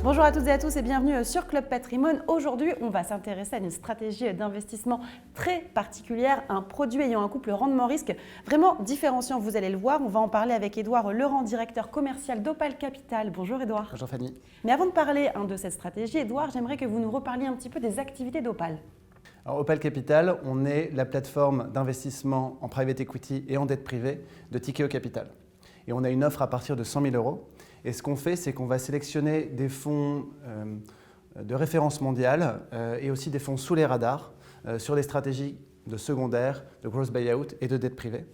Bonjour à toutes et à tous et bienvenue sur Club Patrimoine. Aujourd'hui, on va s'intéresser à une stratégie d'investissement très particulière, un produit ayant un couple rendement-risque vraiment différenciant, vous allez le voir. On va en parler avec Édouard Leurent, directeur commercial d'Opale Capital. Bonjour Édouard. Bonjour Fanny. Mais avant de parler de cette stratégie, Édouard, j'aimerais que vous nous reparliez un petit peu des activités d'Opale. Alors, Opale Capital, on est la plateforme d'investissement en private equity et en dette privée de Tikehau Capital. Et on a une offre à partir de 100 000 €. Et ce qu'on fait, c'est qu'on va sélectionner des fonds de référence mondiale et aussi des fonds sous les radars sur des stratégies de secondaire, de gross buyout et de dette privée.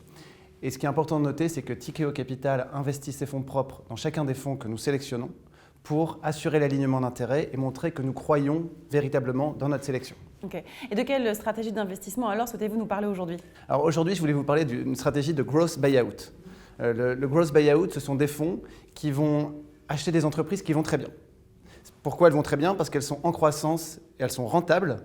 Et ce qui est important de noter, c'est que Tikehau Capital investit ses fonds propres dans chacun des fonds que nous sélectionnons pour assurer l'alignement d'intérêts et montrer que nous croyons véritablement dans notre sélection. Okay. Et de quelle stratégie d'investissement alors souhaitez-vous nous parler aujourd'hui? Alors aujourd'hui, je voulais vous parler d'une stratégie de gross buyout. Le gross buyout, ce sont des fonds qui vont acheter des entreprises qui vont très bien. Pourquoi elles vont très bien? Parce qu'elles sont en croissance et elles sont rentables.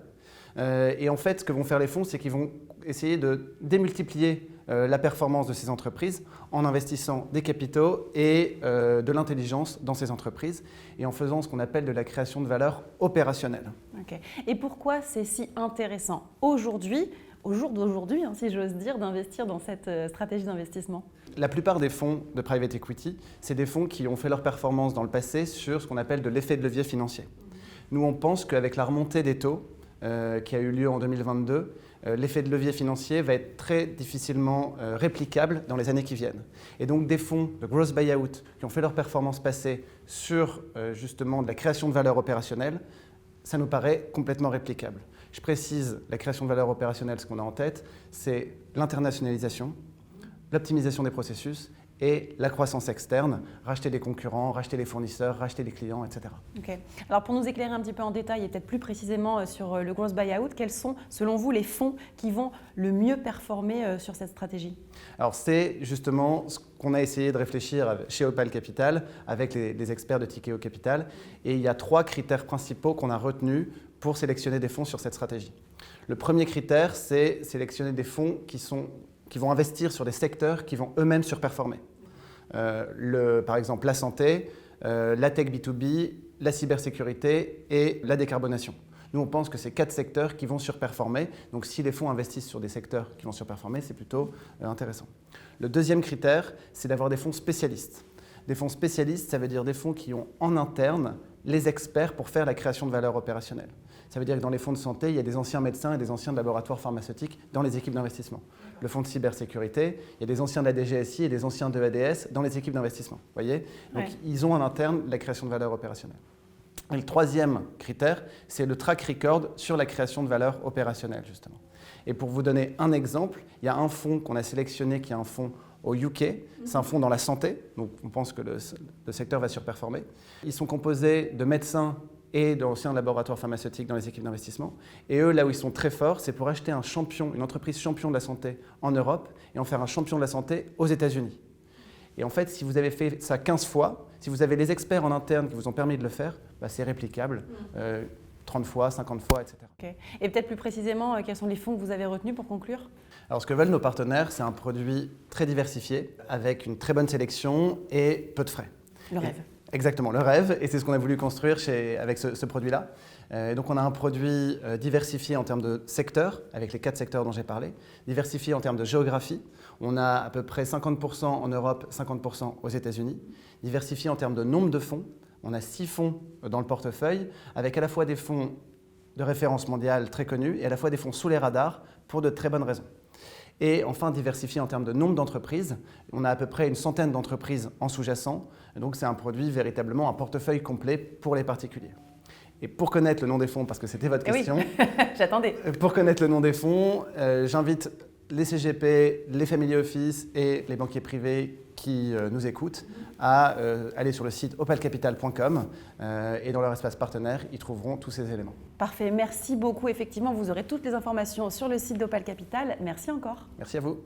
Et en fait, ce que vont faire les fonds, c'est qu'ils vont essayer de démultiplier la performance de ces entreprises en investissant des capitaux et de l'intelligence dans ces entreprises et en faisant ce qu'on appelle de la création de valeur opérationnelle. Okay. Et pourquoi c'est si intéressant aujourd'hui, au jour d'aujourd'hui, si j'ose dire, d'investir dans cette stratégie d'investissement? La plupart des fonds de private equity, c'est des fonds qui ont fait leur performance dans le passé sur ce qu'on appelle de l'effet de levier financier. Nous, on pense qu'avec la remontée des taux qui a eu lieu en 2022, l'effet de levier financier va être très difficilement réplicable dans les années qui viennent. Et donc des fonds de gross buyout qui ont fait leur performance passée sur justement de la création de valeur opérationnelle, ça nous paraît complètement réplicable. Je précise, la création de valeur opérationnelle, ce qu'on a en tête, c'est l'internationalisation, l'optimisation des processus et la croissance externe, racheter des concurrents, racheter les fournisseurs, racheter des clients, etc. Okay. Alors pour nous éclairer un petit peu en détail et peut-être plus précisément sur le gross buyout, quels sont selon vous les fonds qui vont le mieux performer sur cette stratégie? Alors c'est justement ce qu'on a essayé de réfléchir chez Opale Capital avec les experts de Tikehau Capital et il y a 3 critères principaux qu'on a retenus pour sélectionner des fonds sur cette stratégie. Le premier critère, c'est sélectionner des fonds qui vont investir sur des secteurs qui vont eux-mêmes surperformer. Par exemple, la santé, la tech B2B, la cybersécurité et la décarbonation. Nous, on pense que c'est 4 secteurs qui vont surperformer. Donc, si les fonds investissent sur des secteurs qui vont surperformer, c'est plutôt intéressant. Le deuxième critère, c'est d'avoir des fonds spécialistes. Des fonds spécialistes, ça veut dire des fonds qui ont en interne les experts pour faire la création de valeur opérationnelle. Ça veut dire que dans les fonds de santé, il y a des anciens médecins et des anciens de laboratoires pharmaceutiques dans les équipes d'investissement. Le fonds de cybersécurité, il y a des anciens de la DGSI et des anciens de ADS dans les équipes d'investissement. Voyez ? Donc, ils ont en interne la création de valeur opérationnelle. Et le troisième critère, c'est le track record sur la création de valeur opérationnelle, justement. Et pour vous donner un exemple, il y a un fonds qu'on a sélectionné qui est un fonds au UK. C'est un fonds dans la santé, donc on pense que le secteur va surperformer. Ils sont composés de médecins et d'anciens laboratoires pharmaceutiques dans les équipes d'investissement. Et eux, là où ils sont très forts, c'est pour acheter un champion, une entreprise champion de la santé en Europe et en faire un champion de la santé aux États-Unis. Et en fait, si vous avez fait ça 15 fois, si vous avez les experts en interne qui vous ont permis de le faire, c'est réplicable, 30 fois, 50 fois, etc. Okay. Et peut-être plus précisément, quels sont les fonds que vous avez retenus pour conclure? Alors, ce que veulent nos partenaires, c'est un produit très diversifié, avec une très bonne sélection et peu de frais. Le rêve. Exactement, le rêve, et c'est ce qu'on a voulu construire avec ce produit-là. Donc on a un produit diversifié en termes de secteurs, avec les 4 secteurs dont j'ai parlé, diversifié en termes de géographie. On a à peu près 50% en Europe, 50% aux États-Unis. Diversifié en termes de nombre de fonds. On a 6 fonds dans le portefeuille, avec à la fois des fonds de référence mondiale très connus et à la fois des fonds sous les radars pour de très bonnes raisons. Et enfin, diversifié en termes de nombre d'entreprises. On a à peu près une centaine d'entreprises en sous-jacent. Donc, c'est un produit véritablement un portefeuille complet pour les particuliers. Et pour connaître le nom des fonds, parce que c'était votre question, j'attendais. Pour connaître le nom des fonds, j'invite les CGP, les family office et les banquiers privés qui nous écoutent à aller sur le site opalcapital.com et dans leur espace partenaire, ils trouveront tous ces éléments. Parfait, merci beaucoup. Effectivement, vous aurez toutes les informations sur le site d'Opale Capital. Merci encore. Merci à vous.